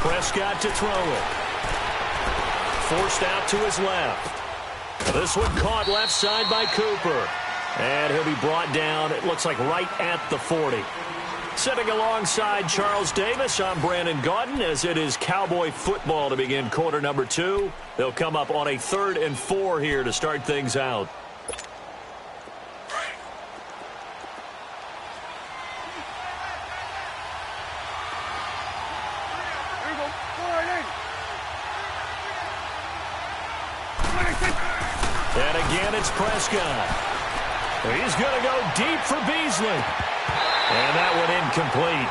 Prescott to throw it. Forced out to his left. This one caught left side by Cooper. And he'll be brought down, it looks like right at the 40. Sitting alongside Charles Davis, I'm Brandon Gaudin, as it is Cowboy football to begin quarter number 2. They'll come up on a 3rd and 4 here to start things out. And again, it's Prescott. He's going to go deep for Beasley. And that one incomplete.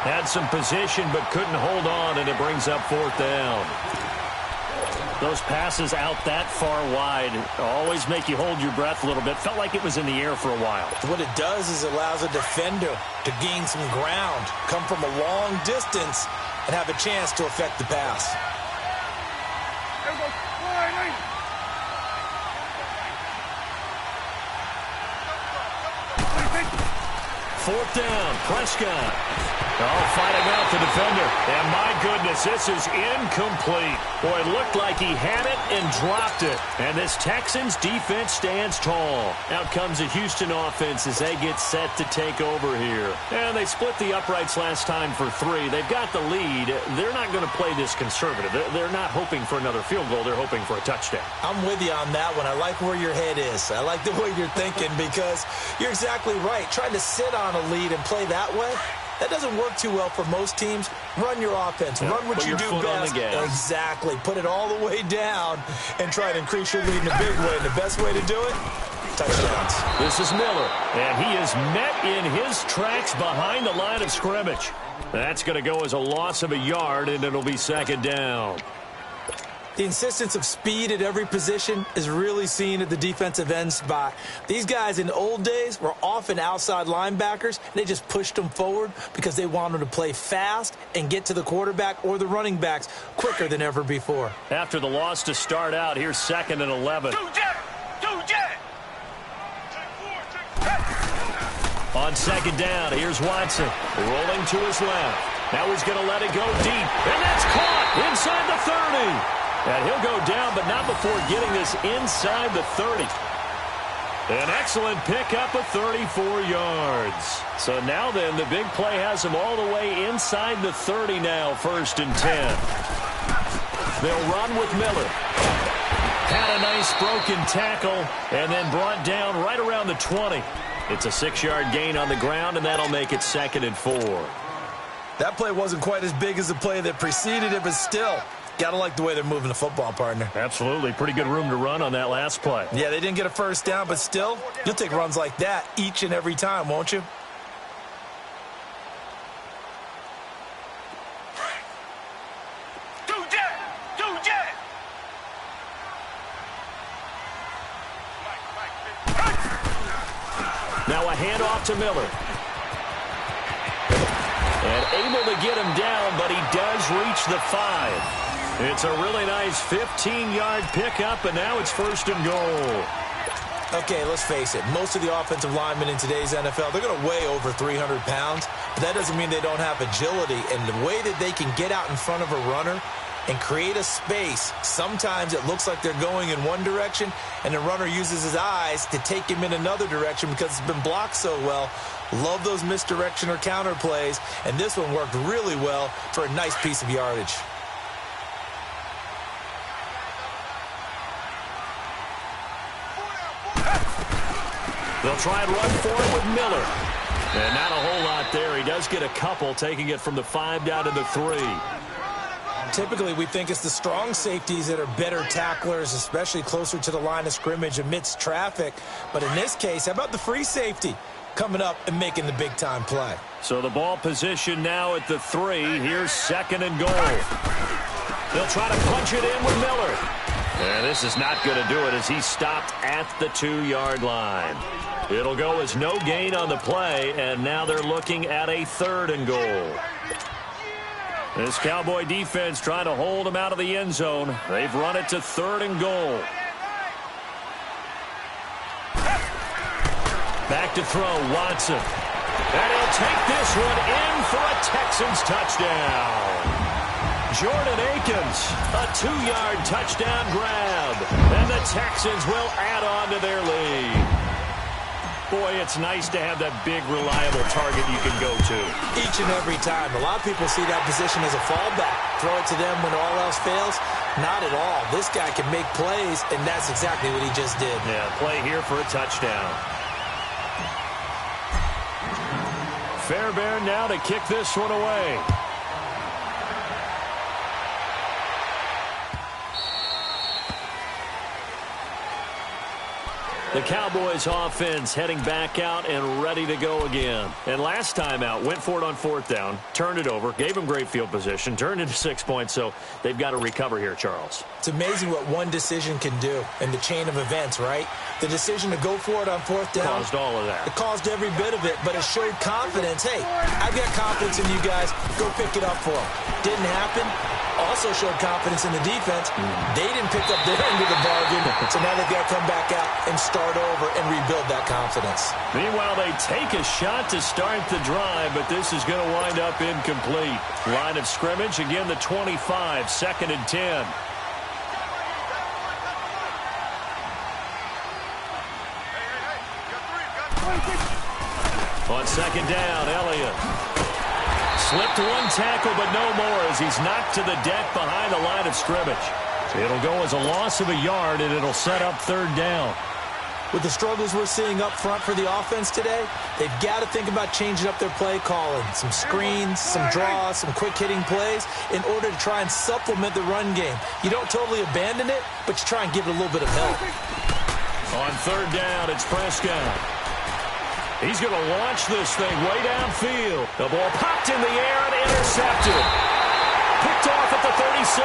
Had some position but couldn't hold on, and it brings up 4th down. Those passes out that far wide always make you hold your breath a little bit. Felt like it was in the air for a while. What it does is it allows a defender to gain some ground, come from a long distance, and have a chance to affect the pass. 4th down, Prescott. Oh, fighting out the defender. And my goodness, this is incomplete. Boy, it looked like he had it and dropped it. And this Texans defense stands tall. Out comes the Houston offense as they get set to take over here. And they split the uprights last time for 3. They've got the lead. They're not going to play this conservative. They're not hoping for another field goal. They're hoping for a touchdown. I'm with you on that one. I like where your head is. I like the way you're thinking because you're exactly right. Trying to sit on a lead and play that way, that doesn't work too well for most teams. Run your offense. Run what you do best. Exactly. Put it all the way down and try to increase your lead in a big way. And the best way to do it, touchdowns. This is Miller, and he is met in his tracks behind the line of scrimmage. That's going to go as a loss of a yard, and it'll be 2nd down. The insistence of speed at every position is really seen at the defensive end spot. These guys in the old days were often outside linebackers. They just pushed them forward because they wanted to play fast and get to the quarterback or the running backs quicker than ever before. After the loss to start out, here's 2nd and 11. On 2nd down, here's Watson rolling to his left. Now he's going to let it go deep, and that's caught inside the 30. And he'll go down, but not before getting this inside the 30. An excellent pickup of 34 yards. So now then, the big play has him all the way inside the 30 now, 1st and 10. They'll run with Miller. Had a nice broken tackle, and then brought down right around the 20. It's a 6-yard gain on the ground, and that'll make it 2nd and 4. That play wasn't quite as big as the play that preceded it, but still, got to like the way they're moving the football, partner. Absolutely. Pretty good room to run on that last play. Yeah, they didn't get a 1st down, but still, you'll take runs like that each and every time, won't you? Now a handoff to Miller. And able to get him down, but he does reach the 5. It's a really nice 15-yard pickup, and now it's 1st and goal. Okay, let's face it. Most of the offensive linemen in today's NFL, they're going to weigh over 300 pounds, but that doesn't mean they don't have agility. And the way that they can get out in front of a runner and create a space, sometimes it looks like they're going in one direction, and the runner uses his eyes to take him in another direction because it's been blocked so well. Love those misdirection or counter plays, and this one worked really well for a nice piece of yardage. They'll try and run for it with Miller. And not a whole lot there. He does get a couple, taking it from the 5 down to the 3. Typically, we think it's the strong safeties that are better tacklers, especially closer to the line of scrimmage amidst traffic. But in this case, how about the free safety coming up and making the big-time play? So the ball position now at the 3. Here's 2nd and goal. They'll try to punch it in with Miller. And this is not going to do it as he stopped at the 2-yard line. It'll go as no gain on the play, and now they're looking at a 3rd and goal. This Cowboy defense trying to hold him out of the end zone. They've run it to 3rd and goal. Back to throw, Watson. And he'll take this this one in for a Texans touchdown. Jordan Akins, a 2-yard touchdown grab. And the Texans will add on to their lead. Boy, it's nice to have that big, reliable target you can go to. Each and every time. A lot of people see that position as a fallback. Throw it to them when all else fails. Not at all. This guy can make plays, and that's exactly what he just did. Yeah, play here for a touchdown. Fairbairn now to kick this one away. The Cowboys offense heading back out and ready to go again. And last time out, went for it on 4th down, turned it over, gave them great field position, turned into 6 points, so they've got to recover here, Charles. It's amazing what one decision can do in the chain of events, right? The decision to go for it on 4th down. Caused all of that. It caused every bit of it, but it showed confidence. Hey, I've got confidence in you guys. Go pick it up for them. Didn't happen. Also showed confidence in the defense. They didn't pick up their end of the bargain, so now they've got to come back out and start over and rebuild that confidence. Meanwhile, they take a shot to start the drive, but this is going to wind up incomplete. Line of scrimmage, again, the 25, 2nd and 10. On 2nd down, Elliott. Slipped one tackle, but no more as he's knocked to the deck behind the line of scrimmage. It'll go as a loss of a yard, and it'll set up 3rd down. With the struggles we're seeing up front for the offense today, they've got to think about changing up their play calling. Some screens, some draws, some quick-hitting plays in order to try and supplement the run game. You don't totally abandon it, but you try and give it a little bit of help. On 3rd down, it's Prescott. He's going to launch this thing way downfield. The ball popped in the air and intercepted. Picked off at the 36.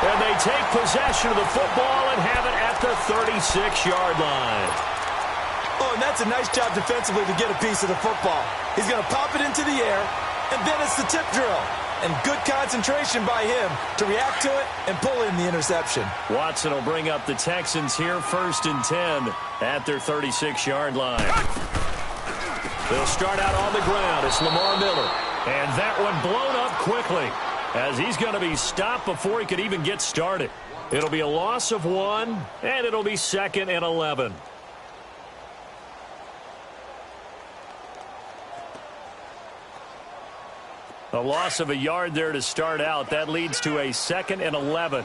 And they take possession of the football and have it at the 36-yard line. Oh, and that's a nice job defensively to get a piece of the football. He's going to pop it into the air, and then it's the tip drill. And good concentration by him to react to it and pull in the interception. Watson will bring up the Texans here 1st and 10 at their 36-yard line. They'll start out on the ground. It's Lamar Miller. And that one blown up quickly as he's going to be stopped before he could even get started. It'll be a loss of 1, and it'll be 2nd and 11. A loss of a yard there to start out. That leads to a 2nd and 11.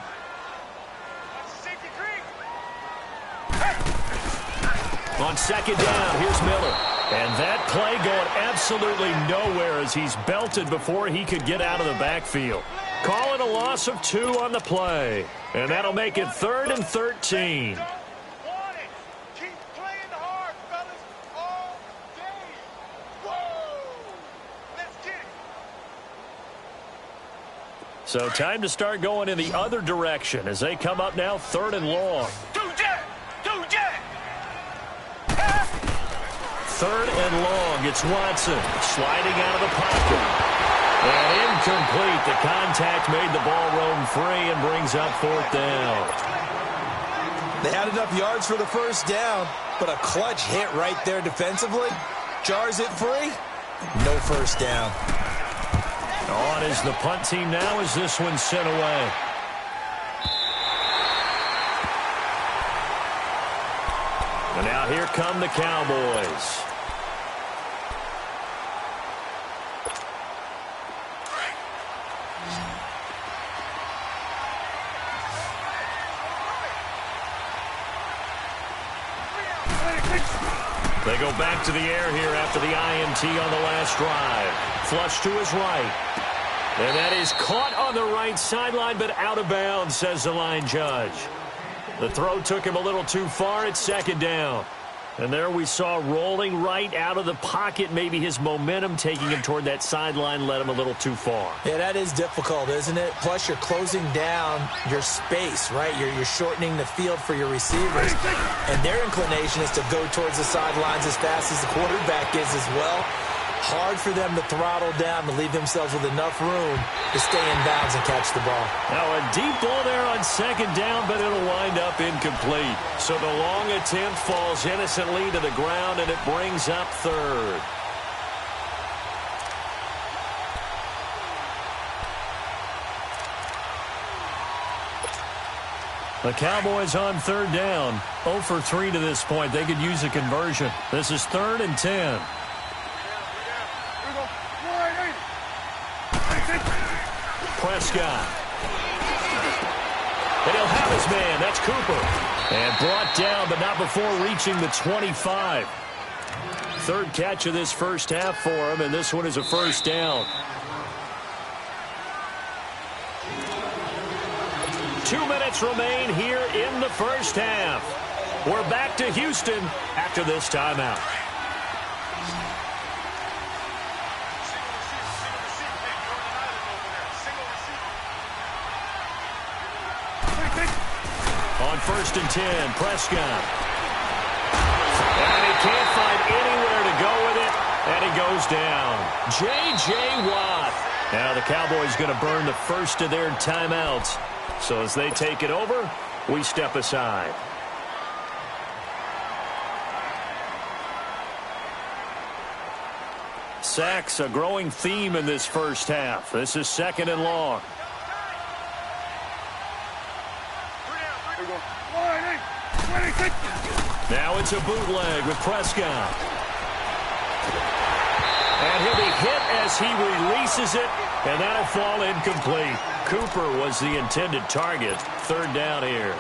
On 2nd down, here's Miller. And that play going absolutely nowhere as he's belted before he could get out of the backfield. Call it a loss of 2 on the play. And that'll make it 3rd and 13. So time to start going in the other direction as they come up now 3rd and long. 3rd and long. It's Watson sliding out of the pocket. And incomplete. The contact made the ball roam free and brings up 4th down. They had enough yards for the 1st down, but a clutch hit right there defensively. Jars it free. No 1st down. On is the punt team now as this one's sent away. And now here come the Cowboys. They go back to the air here after the INT on the last drive. Flush to his right. And that is caught on the right sideline, but out of bounds, says the line judge. The throw took him a little too far. It's 2nd down. And there we saw rolling right out of the pocket. Maybe his momentum taking him toward that sideline led him a little too far. Yeah, that is difficult, isn't it? Plus, you're closing down your space, right? You're shortening the field for your receivers. And their inclination is to go towards the sidelines as fast as the quarterback is as well. Hard for them to throttle down to leave themselves with enough room to stay in bounds and catch the ball. Now a deep ball there on 2nd down, but it'll wind up incomplete. So the long attempt falls innocently to the ground, and it brings up 3rd. The Cowboys on third down. 0 for 3 to this point. They could use a conversion. This is 3rd and 10. Prescott. And he'll have his man. That's Cooper. And brought down, but not before reaching the 25. 3rd catch of this first half for him, and this one is a first down. 2 minutes remain here in the first half. We're back to Houston after this timeout. On 1st and 10, Prescott. And he can't find anywhere to go with it, and he goes down. J.J. Watt. Now the Cowboys going to burn the first of their timeouts. So as they take it over, we step aside. Sacks, a growing theme in this first half. This is 2nd and long. Now it's a bootleg with Prescott. And he'll be hit as he releases it, and that'll fall incomplete. Cooper was the intended target. 3rd down here.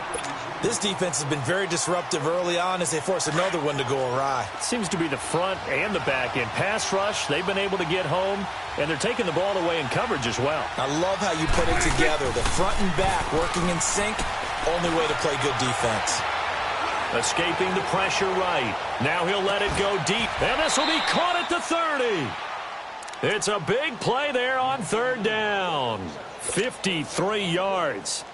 This defense has been very disruptive early on as they force another one to go awry. It seems to be the front and the back end. Pass rush, they've been able to get home, and they're taking the ball away in coverage as well. I love how you put it together. The front and back working in sync, only way to play good defense. Escaping the pressure right. Now he'll let it go deep, and this will be caught at the 30. It's a big play there on 3rd down. 53 yards.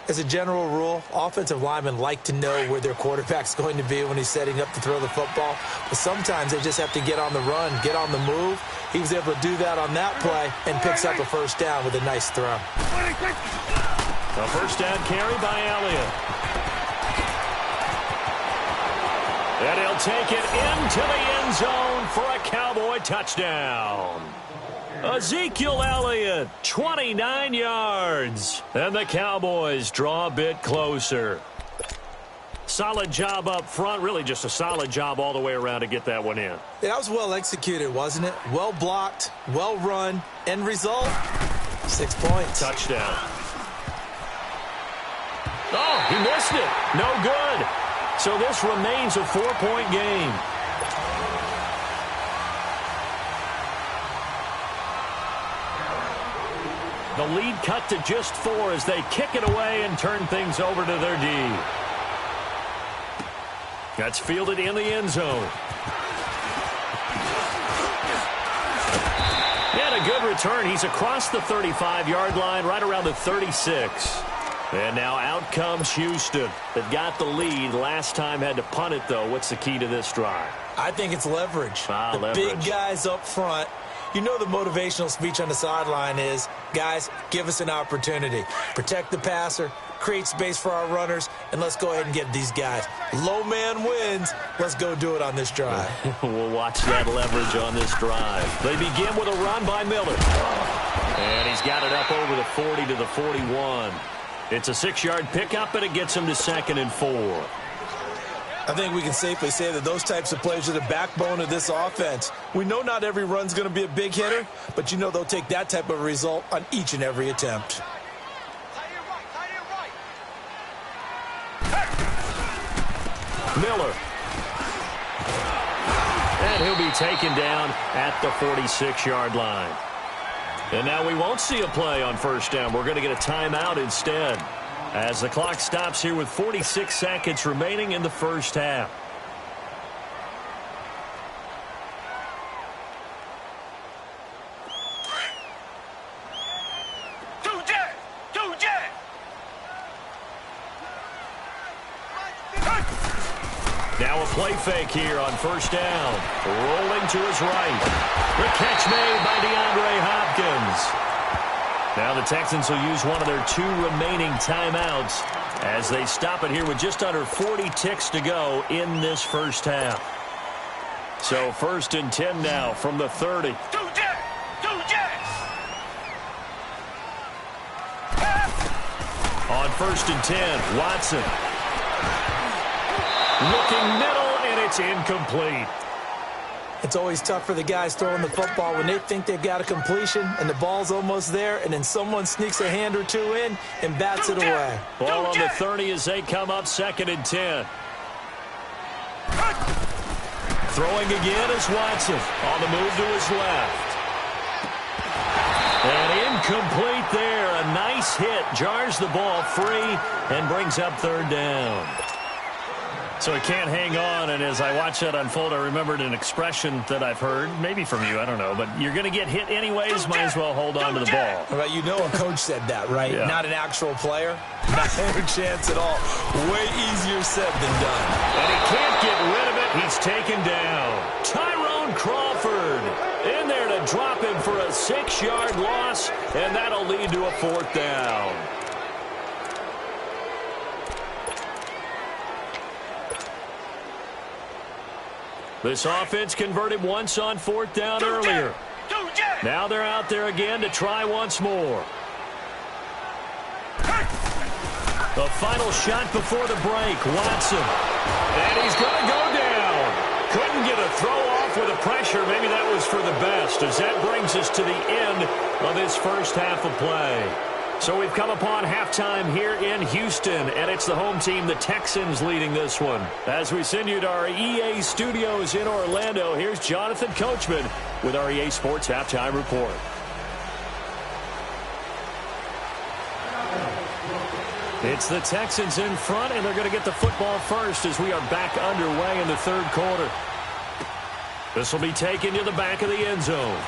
As a general rule, offensive linemen like to know where their quarterback's going to be when he's setting up to throw the football. But sometimes they just have to get on the run, get on the move. He was able to do that on that play and picks up a first down with a nice throw. A first down carry by Elliott. And he'll take it into the end zone for a Cowboy touchdown. Ezekiel Elliott, 29 yards. And the Cowboys draw a bit closer. Solid job up front. Really just a solid job all the way around to get that one in. Yeah, that was well executed, wasn't it? Well blocked, well run. End result, 6 points. Touchdown. Oh, he missed it. No good. So this remains a 4-point game. The lead cut to just 4 as they kick it away and turn things over to their D. That's fielded in the end zone. And a good return. He's across the 35-yard line, right around the 36. And now out comes Houston. They've got the lead. Last time had to punt it, though. What's the key to this drive? I think it's leverage. The leverage. Big guys up front. You know the motivational speech on the sideline is, guys, give us an opportunity. Protect the passer, create space for our runners, and let's go ahead and get these guys. Low man wins. Let's go do it on this drive. We'll watch that leverage on this drive. They begin with a run by Miller. And he's got it up over the 40 to the 41. It's a 6-yard pickup, and it gets him to 2nd and 4. I think we can safely say that those types of plays are the backbone of this offense. We know not every run's going to be a big hitter, but you know they'll take that type of result on each and every attempt. Miller. And he'll be taken down at the 46-yard line. And now we won't see a play on first down. We're going to get a timeout instead, as the clock stops here with 46 seconds remaining in the first half. Now a play fake here on first down. Rolling to his right. The catch made by DeAndre Hopkins. Now the Texans will use one of their 2 remaining timeouts as they stop it here with just under 40 ticks to go in this first half. So 1st and 10 now from the 30. On 1st and 10. Watson. Looking middle, and it's incomplete. It's always tough for the guys throwing the football when they think they've got a completion and the ball's almost there, and then someone sneaks a hand or two in and bats it away. Ball on the 30 as they come up 2nd and 10. Throwing again is Watson. On the move to his left. And incomplete there. A nice hit. Jars the ball free and brings up 3rd down. So he can't hang on, and as I watch that unfold, I remembered an expression that I've heard, maybe from you, I don't know, but you're going to get hit anyways, might as well hold on to the ball. Well, you know a coach said that, right? Yeah. Not an actual player. Not a chance at all. Way easier said than done. And he can't get rid of it. He's taken down. Tyrone Crawford in there to drop him for a 6-yard loss, and that'll lead to a 4th down. This offense converted once on 4th down earlier. Now they're out there again to try once more. The final shot before the break, Watson. And he's going to go down. Couldn't get a throw off with the pressure. Maybe that was for the best, as that brings us to the end of this first half of play. So we've come upon halftime here in Houston, and it's the home team, the Texans, leading this one. As we send you to our EA studios in Orlando, here's Jonathan Coachman with our EA Sports Halftime Report. It's the Texans in front, and they're going to get the football first as we are back underway in the 3rd quarter. This will be taken to the back of the end zone.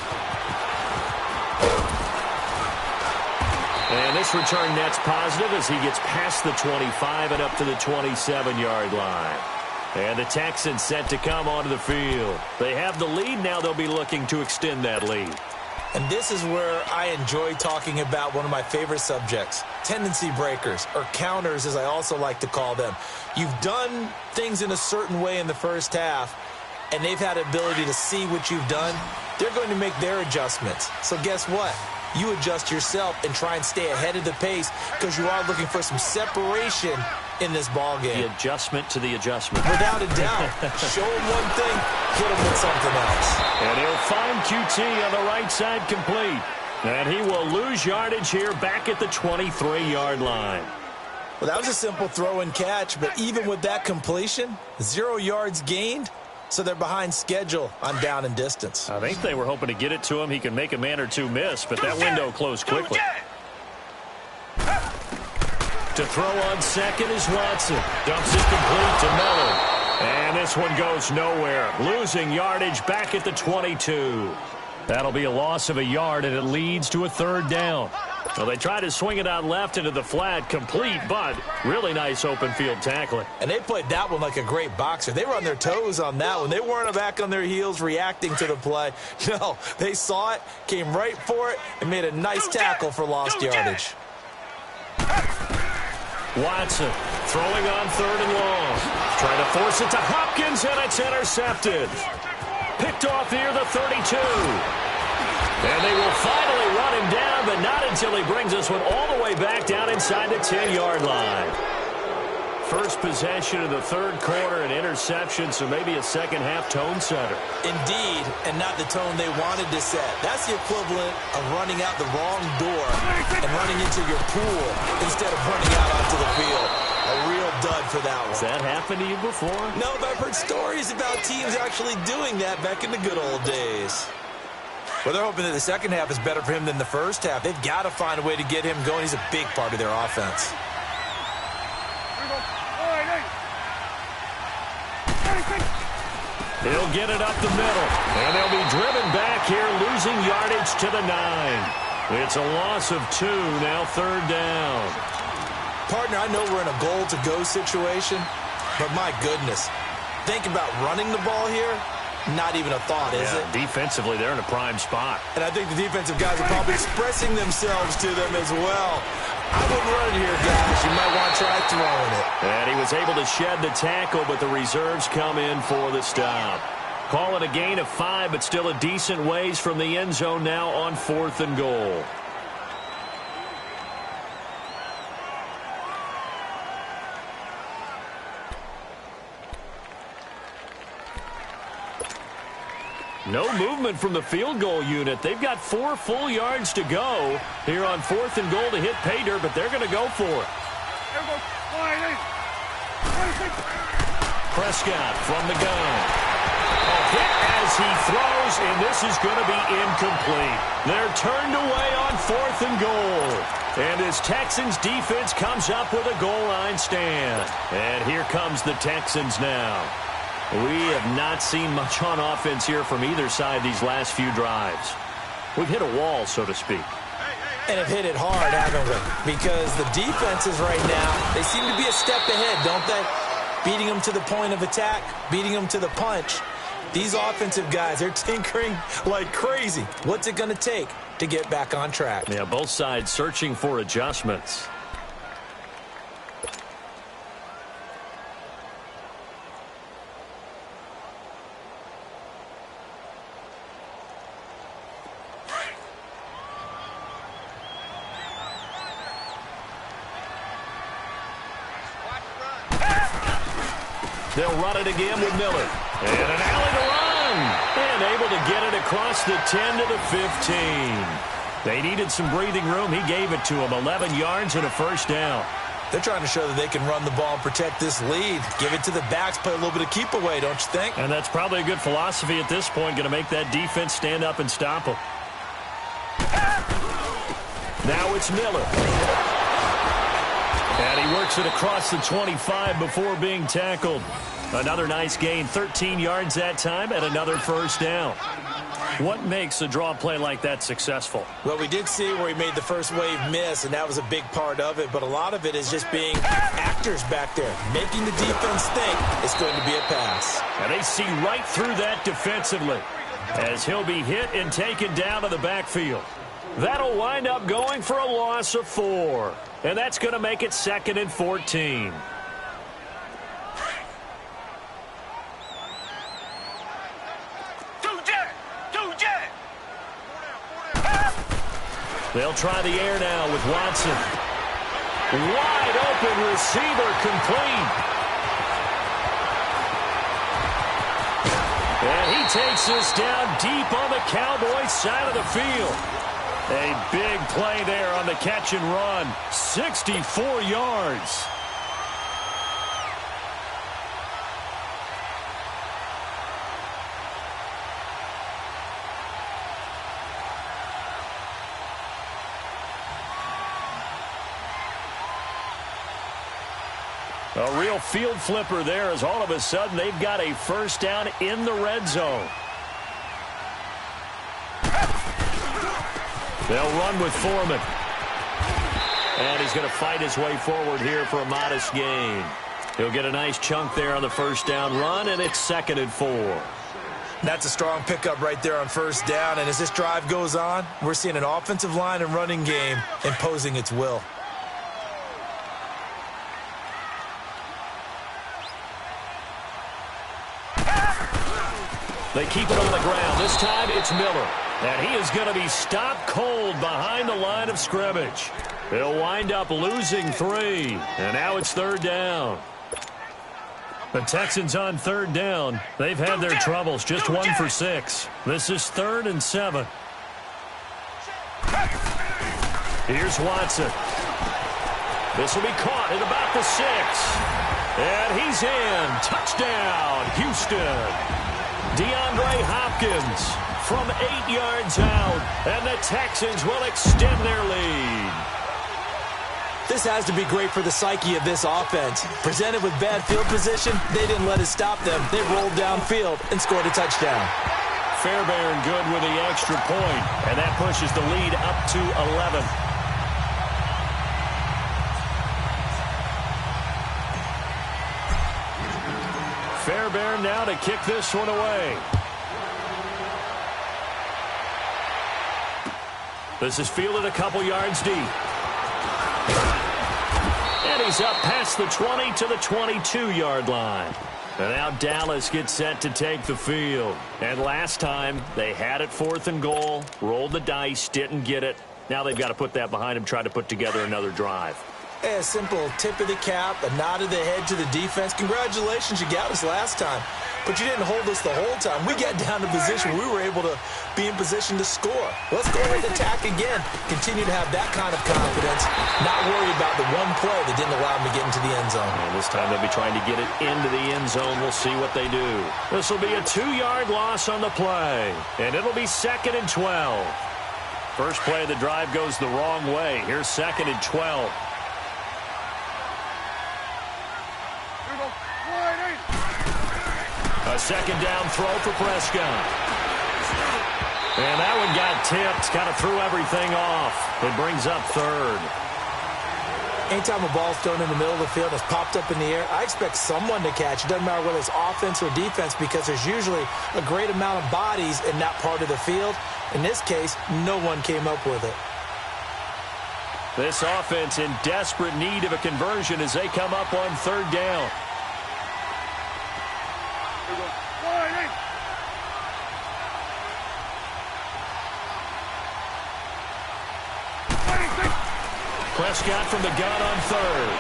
And this return net's positive as he gets past the 25 and up to the 27-yard line. And the Texans set to come onto the field. They have the lead. Now they'll be looking to extend that lead. And this is where I enjoy talking about one of my favorite subjects, tendency breakers, or counters as I also like to call them. You've done things in a certain way in the first half, and they've had the ability to see what you've done. They're going to make their adjustments. So guess what? You adjust yourself and try and stay ahead of the pace because you are looking for some separation in this ball game. The adjustment to the adjustment. Without a doubt. Show him one thing, hit him with something else. And he'll find QT on the right side complete. And he will lose yardage here back at the 23-yard line. Well, that was a simple throw and catch, but even with that completion, 0 yards gained. So they're behind schedule on down and distance. I think they were hoping to get it to him. He could make a man or two miss, but that window closed quickly. To throw on 2nd is Watson. Dumps it complete to Miller. And this one goes nowhere. Losing yardage back at the 22. That'll be a loss of a yard, and it leads to a 3rd down. Well, they try to swing it out left into the flat, complete, but really nice open field tackling. And they played that one like a great boxer. They were on their toes on that one. They weren't back on their heels reacting to the play. No, they saw it, came right for it, and made a nice tackle for lost yardage. Watson throwing on 3rd and long. Trying to force it to Hopkins, and it's intercepted. Picked off near the 32. And they will finally run him down, but not until he brings this one all the way back down inside the 10-yard line. First possession of the 3rd quarter, an interception, so maybe a second-half tone setter. Indeed, and not the tone they wanted to set. That's the equivalent of running out the wrong door and running into your pool instead of running out onto the field. A real dud for that one. Has that happened to you before? No, but I've heard stories about teams actually doing that back in the good old days. Well, they're hoping that the second half is better for him than the first half. They've got to find a way to get him going. He's a big part of their offense. He'll get it up the middle, and they'll be driven back here, losing yardage to the 9. It's a loss of 2, now 3rd down. Partner, I know we're in a goal-to-go situation, but my goodness, think about running the ball here. Not even a thought, is it? Defensively, they're in a prime spot. And I think the defensive guys are probably expressing themselves to them as well. I wouldn't run it here, guys. You might want to try throwing it. And he was able to shed the tackle, but the reserves come in for the stop. Call it a gain of 5, but still a decent ways from the end zone now on 4th and goal. No movement from the field goal unit. They've got 4 full yards to go here on 4th and goal to hit pay dirt, but they're going to go for it. Prescott from the gun. A hit as he throws, and this is going to be incomplete. They're turned away on 4th and goal. And as Texans defense comes up with a goal line stand. And here comes the Texans now. We have not seen much on offense here from either side these last few drives. We've hit a wall, so to speak. And have hit it hard, haven't we? Because the defenses right now, they seem to be a step ahead, don't they? Beating them to the point of attack, beating them to the punch. These offensive guys, they're tinkering like crazy. What's it going to take to get back on track? Yeah, both sides searching for adjustments. They'll run it again with Miller. And an alley to run. And able to get it across the 10 to the 15. They needed some breathing room. He gave it to them. 11 yards and a first down. They're trying to show that they can run the ball and protect this lead. Give it to the backs, play a little bit of keep away, don't you think? And that's probably a good philosophy at this point. Going to make that defense stand up and stop them. Now it's Miller. And he works it across the 25 before being tackled. Another nice gain, 13 yards that time, and another first down. What makes a draw play like that successful? Well, we did see where he made the first wave miss, and that was a big part of it. But a lot of it is just being actors back there, making the defense think it's going to be a pass. And they see right through that defensively as he'll be hit and taken down to the backfield. That'll wind up going for a loss of 4. And that's going to make it 2nd and 14. They'll try the air now with Watson. Wide open receiver complete. And he takes this down deep on the Cowboys side of the field. A big play there on the catch and run. 64 yards. A real field flipper there as all of a sudden they've got a first down in the red zone. They'll run with Foreman. And he's going to fight his way forward here for a modest gain. He'll get a nice chunk there on the first down run, and it's 2nd and 4. That's a strong pickup right there on first down. And as this drive goes on, we're seeing an offensive line and running game imposing its will. They keep it on the ground. This time it's Miller. And he is going to be stopped cold behind the line of scrimmage. He'll wind up losing 3. And now it's 3rd down. The Texans on 3rd down. They've had their troubles. Just 1 for 6. This is 3rd and 7. Here's Watson. This will be caught at about the 6. And he's in. Touchdown, Houston. DeAndre Hopkins from 8 yards out, and the Texans will extend their lead. This has to be great for the psyche of this offense. Presented with bad field position, they didn't let it stop them. They rolled downfield and scored a touchdown. Fairbairn good with the extra point, and that pushes the lead up to 11. Fairbairn now to kick this one away. This is fielded a couple yards deep. And he's up past the 20 to the 22-yard line. And now Dallas gets set to take the field. And last time, they had it 4th and goal, rolled the dice, didn't get it. Now they've got to put that behind them, try to put together another drive. Hey, a simple tip of the cap, a nod of the head to the defense. Congratulations, you got us last time. But you didn't hold us the whole time. We got down to position. We were able to be in position to score. Let's go ahead and attack again. Continue to have that kind of confidence. Not worry about the one play that didn't allow them to get into the end zone. And this time they'll be trying to get it into the end zone. We'll see what they do. This will be a 2-yard loss on the play. And it'll be 2nd and 12. First play of the drive goes the wrong way. Here's 2nd and 12. A 2nd down throw for Prescott. And that one got tipped. Kind of threw everything off. It brings up 3rd. Anytime a ball's thrown in the middle of the field, it's popped up in the air, I expect someone to catch. It doesn't matter whether it's offense or defense because there's usually a great amount of bodies in that part of the field. In this case, no one came up with it. This offense in desperate need of a conversion as they come up on 3rd down. Prescott from the gun on 3rd.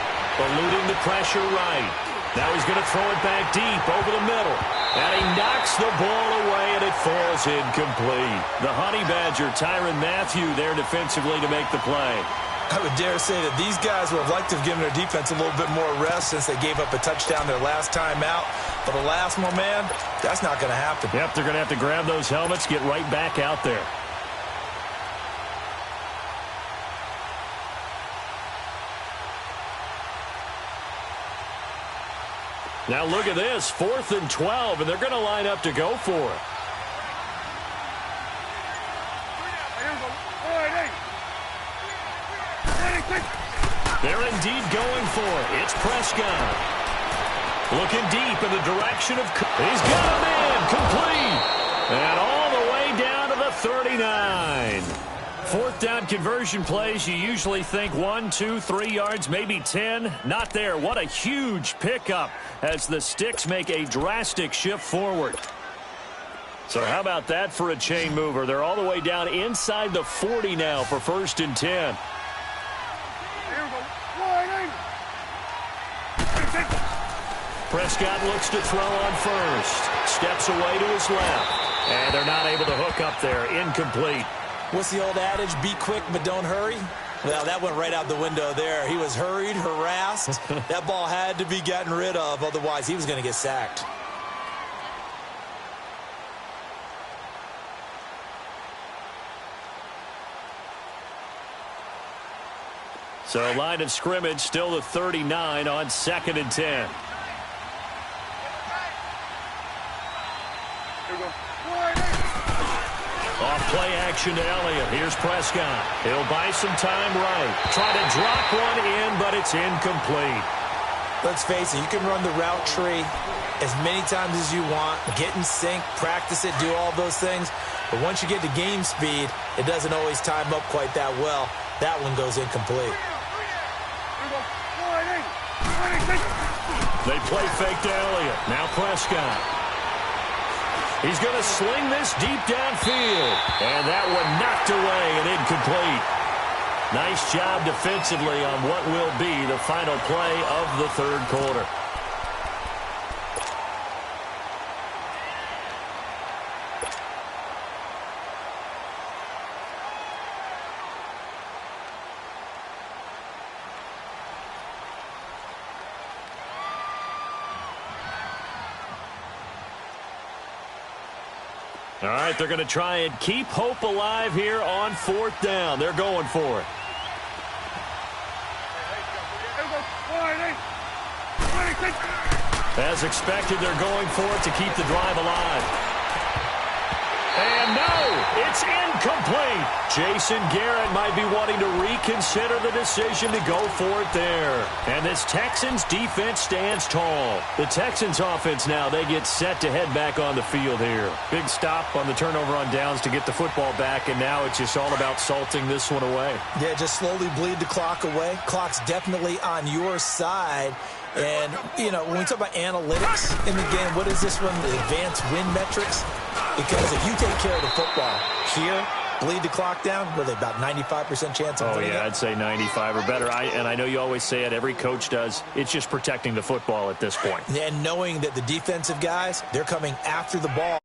Eluding the pressure right. Now he's going to throw it back deep over the middle. And he knocks the ball away, and it falls incomplete. The Honey Badger, Tyrann Mathieu, there defensively to make the play. I would dare say that these guys would have liked to have given their defense a little bit more rest since they gave up a touchdown their last time out. But alas, my man, that's not going to happen. Yep, they're going to have to grab those helmets, get right back out there. Now look at this, 4th and 12, and they're going to line up to go for it. They're indeed going for it. It's Prescott. Looking deep in the direction of... He's got him in, complete. And all the way down to the 39. 4th down conversion plays, you usually think 1, 2, 3 yards, maybe 10. Not there. What a huge pickup as the Sticks make a drastic shift forward. So how about that for a chain mover? They're all the way down inside the 40 now for 1st and 10. Prescott looks to throw on 1st. Steps away to his left. And they're not able to hook up there. Incomplete. What's the old adage? Be quick, but don't hurry. Well, that went right out the window there. He was hurried, harassed. That ball had to be gotten rid of. Otherwise, he was going to get sacked. So line of scrimmage still the 39 on 2nd and 10. Off play action to Elliott. Here's Prescott. He'll buy some time right. Try to drop one in, but it's incomplete. Let's face it, you can run the route tree as many times as you want, get in sync, practice it, do all those things. But once you get to game speed, it doesn't always time up quite that well. That one goes incomplete. They play fake to Elliott. Now Prescott. He's going to sling this deep downfield. And that one knocked away and incomplete. Nice job defensively on what will be the final play of the 3rd quarter. All right, they're going to try and keep hope alive here on 4th down. They're going for it. As expected, they're going for it to keep the drive alive. And no, it's incomplete. Jason Garrett might be wanting to reconsider the decision to go for it there. And this Texans defense stands tall. The Texans offense now, they get set to head back on the field here. Big stop on the turnover on downs to get the football back, and now it's just all about salting this one away. Yeah, just slowly bleed the clock away. Clock's definitely on your side. And, you know, when we talk about analytics in the game, what is this one? The advanced win metrics? Because if you take care of the football here, bleed the clock down, with about 95% chance of winning it? I'd say 95 or better. And I know you always say it, every coach does. It's just protecting the football at this point. And knowing that the defensive guys, they're coming after the ball